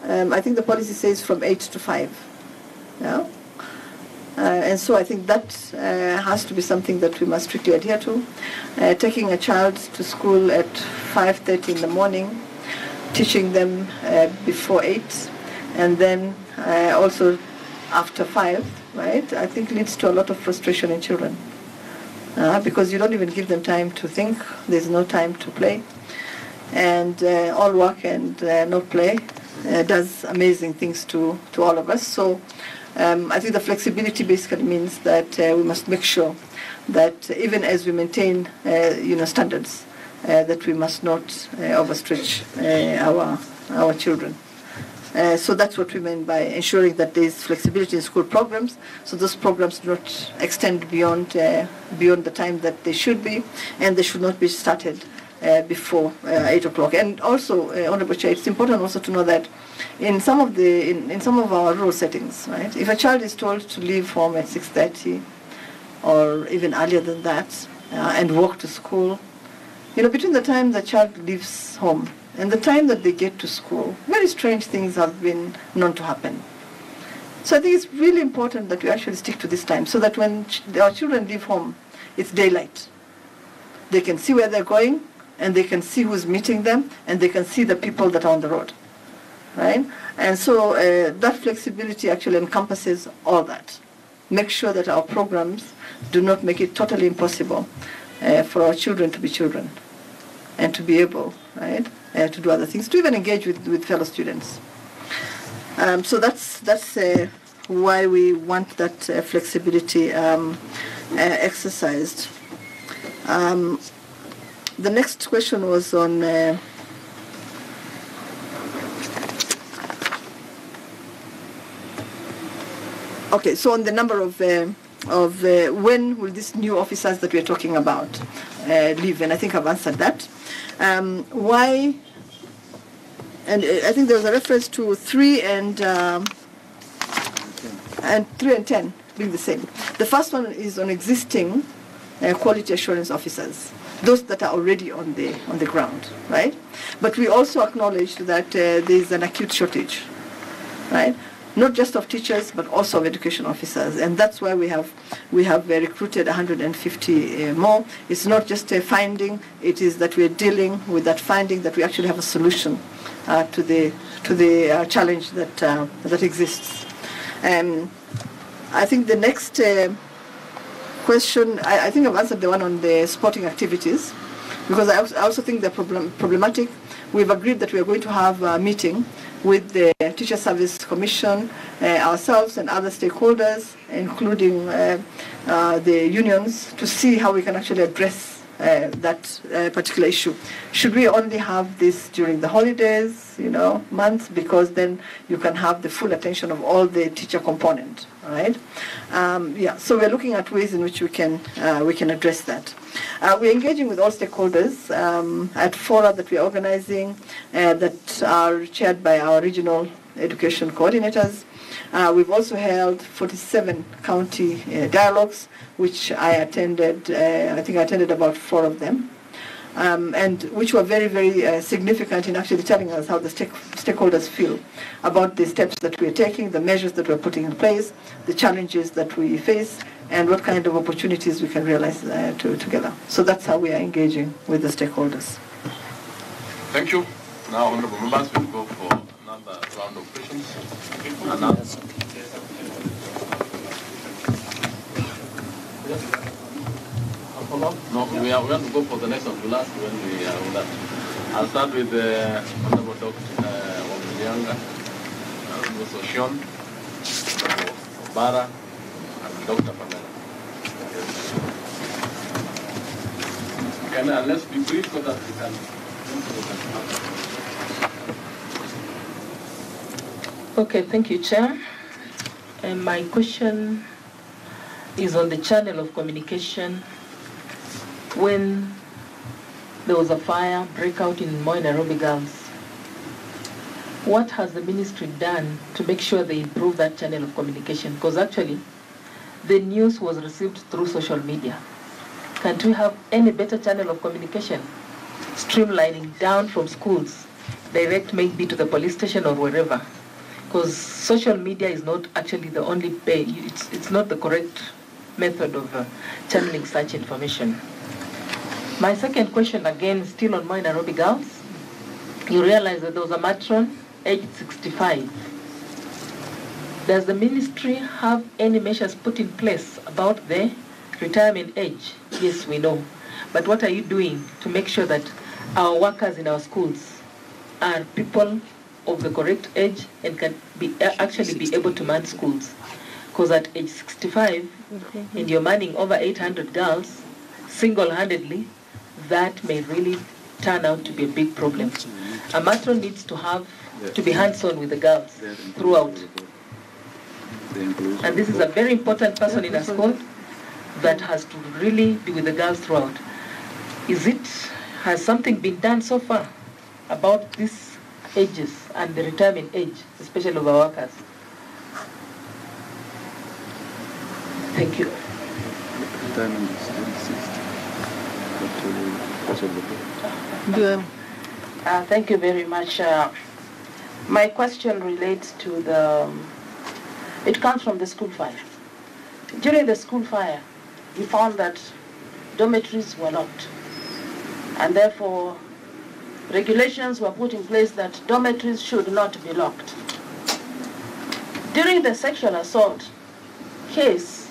I think the policy says from 8 to 5. Yeah? And so I think that has to be something that we must strictly adhere to. Taking a child to school at 5:30 in the morning, teaching them before 8, and then also after 5, right, I think leads to a lot of frustration in children. Because you don't even give them time to think, there's no time to play. And all work and no play does amazing things to all of us. So I think the flexibility basically means that we must make sure that even as we maintain standards, that we must not overstretch our children. So that's what we mean by ensuring that there is flexibility in school programs. So those programs do not extend beyond the time that they should be, and they should not be started before 8 o'clock. And also, Honorable Chair, it's important also to know that in some of our rural settings, right, if a child is told to leave home at 6:30 or even earlier than that and walk to school, between the time the child leaves home and the time that they get to school, very strange things have been known to happen. So I think it's really important that we actually stick to this time so that when our children leave home, it's daylight. They can see where they're going, and they can see who's meeting them, and they can see the people that are on the road, right? And so that flexibility actually encompasses all that. Make sure that our programs do not make it totally impossible for our children to be children and to be able, right, to do other things, to even engage with fellow students. So that's why we want that flexibility exercised. The next question was on okay, so on the number of when will these new officers that we're talking about leave, and I think I've answered that. Why? And I think there was a reference to 3 and 10 being the same. The first one is on existing quality assurance officers, those that are already on the ground, right? But we also acknowledge that there is an acute shortage, right? Not just of teachers, but also of education officers, and that's why we have recruited 150 more. It's not just a finding; it is that we're dealing with that finding, that we actually have a solution to the challenge that exists. I think the next question, I think I've answered the one on the sporting activities, because I also think they're problematic. We've agreed that we are going to have a meeting with the Teacher Service Commission, ourselves and other stakeholders, including the unions, to see how we can actually address that particular issue. Should we only have this during the holidays, months, because then you can have the full attention of all the teacher component, right? So we're looking at ways in which we can address that. We're engaging with all stakeholders at fora that we're organizing that are chaired by our regional education coordinators. We've also held 47 county dialogues, which I attended. I think I attended about 4 of them, and which were very, very significant in actually telling us how the stakeholders feel about the steps that we're taking, the measures that we're putting in place, the challenges that we face, and what kind of opportunities we can realize together. So that's how we are engaging with the stakeholders. Thank you. Now, honorable members, we'll go for another round of questions. No, we are going to go for the next one, the last when we are on that. I'll start with Honorable Dr. Wamilianga, Honorable Sean, Bara, and Dr. Pamela. Let's be brief so that we can. Okay, thank you, Chair. And my question is on the channel of communication. When there was a fire breakout in Moi Nairobi Girls, what has the ministry done to make sure they improve that channel of communication? Because actually, the news was received through social media. Can't we have any better channel of communication? Streamlining down from schools, direct maybe to the police station or wherever, because social media is not actually the only way. It's not the correct method of channeling such information. My second question, again, still on Moi Nairobi girls. You realize that there was a matron aged 65. Does the ministry have any measures put in place about the retirement age? Yes, we know. But what are you doing to make sure that our workers in our schools are people of the correct age and can actually be able to man schools? Because at age 65, and you're manning over 800 girls single-handedly, that may really turn out to be a big problem. A matron needs to be hands-on with the girls throughout. And this is a very important person in a school that has to really be with the girls throughout. Has something been done so far about these ages and the retirement age, especially of our workers? Thank you. Thank you very much. My question relates to it comes from the school fire. During the school fire, we found that dormitories were locked, and therefore regulations were put in place that dormitories should not be locked. During the sexual assault case,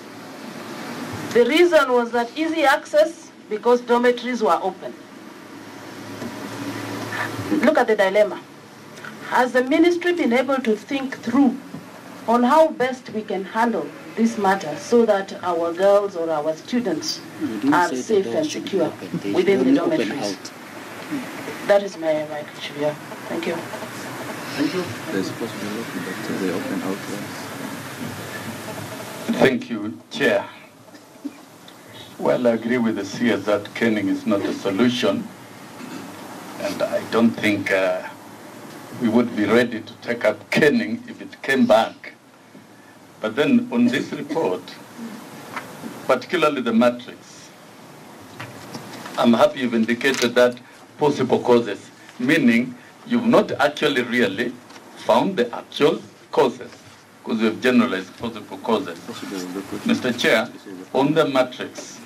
the reason was that easy access because dormitories were open. Look at the dilemma. Has the ministry been able to think through on how best we can handle this matter so that our girls or our students are safe and secure within the dormitories? That is my question. Yeah. Thank you. Thank you. There's a possibility that they open outlets. Thank you, Chair. Well, I agree with the CS that caning is not a solution, and I don't think we would be ready to take up caning if it came back. But then on this report, particularly the matrix, I'm happy you've indicated that possible causes, meaning you've not actually really found the actual causes, because you've generalized possible causes. Mr. Chair, on the matrix,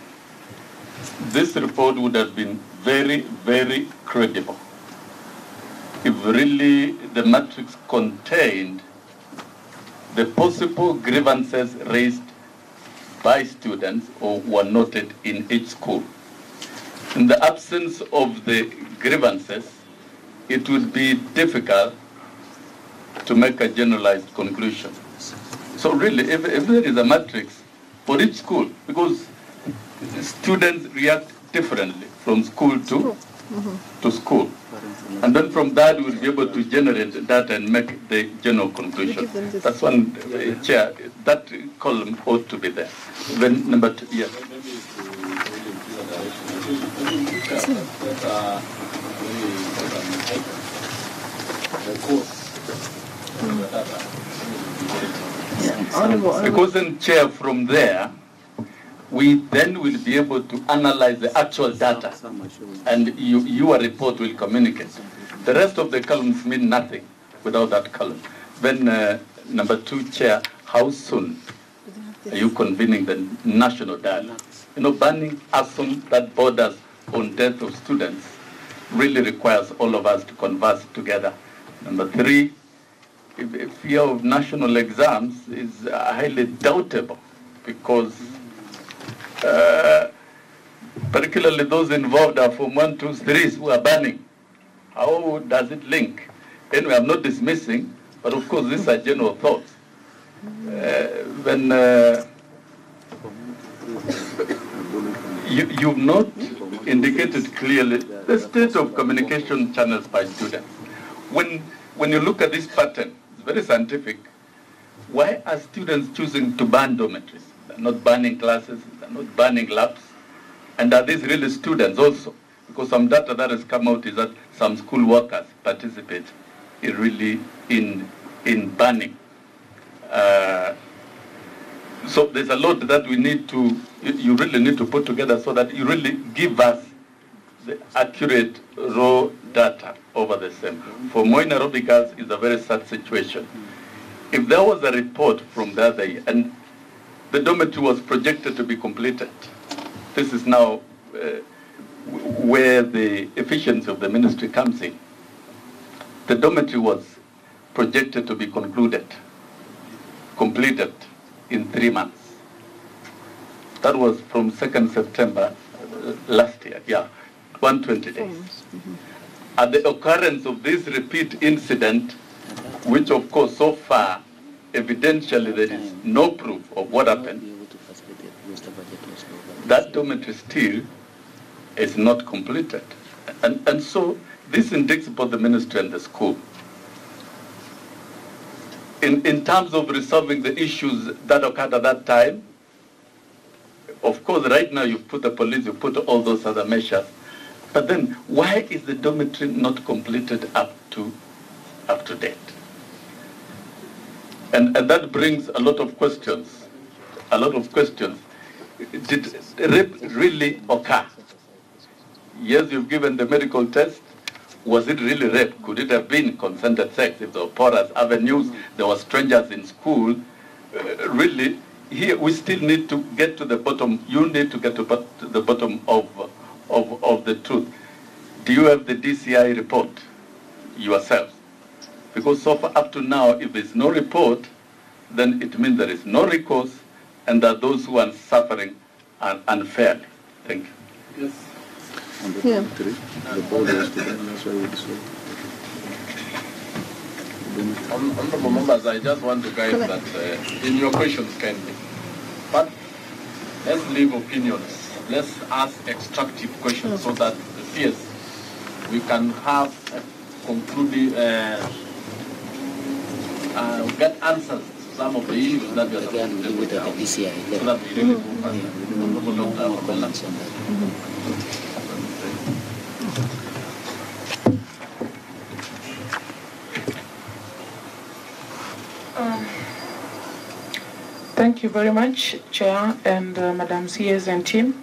this report would have been very, very credible if really the matrix contained the possible grievances raised by students or were noted in each school. In the absence of the grievances, it would be difficult to make a generalized conclusion. So really, if there is a matrix for each school, because students react differently from school to school. And then from that, we'll be able to generate data and make the general conclusion. That's one, Chair, that column ought to be there. Then number two, yes. Because then, Chair, from there, we then will be able to analyze the actual data, and your report will communicate. The rest of the columns mean nothing without that column. Then number two, Chair, how soon are you convening the national dialogue? You know, banning assault that borders on death of students really requires all of us to converse together. Number three, fear of national exams is highly doubtable, because particularly those involved are from 1, 2, 3s who are banning. How does it link? Anyway, I'm not dismissing, but of course these are general thoughts. You've not indicated clearly the state of communication channels by students. When you look at this pattern, it's very scientific. Why are students choosing to ban dormitories? They're not banning classes, they're not banning labs. And are these really students also? Because some data that has come out is that some school workers participate in banning. So there's a lot that you really need to put together so that you really give us the accurate raw data over the same. For Moi Nairobi girls, it's a very sad situation. if there was a report from the other year, and the dormitory was projected to be completed, this is now where the efficiency of the ministry comes in. The dormitory was projected to be completed in 3 months. That was from 2nd September last year, 120 days. At the occurrence of this repeat incident, which of course so far, evidentially there is no proof of what happened, that dormitory still is not completed. And so this indicates both the ministry and the school. In terms of resolving the issues that occurred at that time, of course, right now you've put the police, you've put all those other measures, but then why is the dormitory not completed up to date? And that brings a lot of questions. Did rape really occur? Yes, you've given the medical test. Was it really rape? Could it have been consented sex? If there were porous avenues, there were strangers in school. Really, here we still need to get to the bottom. You need to get to the bottom of the truth. Do you have the DCI report yourselves? Because so far up to now, if there's no report, then it means there is no recourse, and that those who are suffering are unfairly. Thank you. Yes. On the dormitory, the board was to them, that's why we dissolved. Honorable members, I just want to guide that in your questions kindly. But let's leave opinions. Let's ask extractive questions so that we can have concluding, get answers to some of the issues that we are supposed to deal with now, so that we really move on. Thank you very much, Chair and Madam CS and team.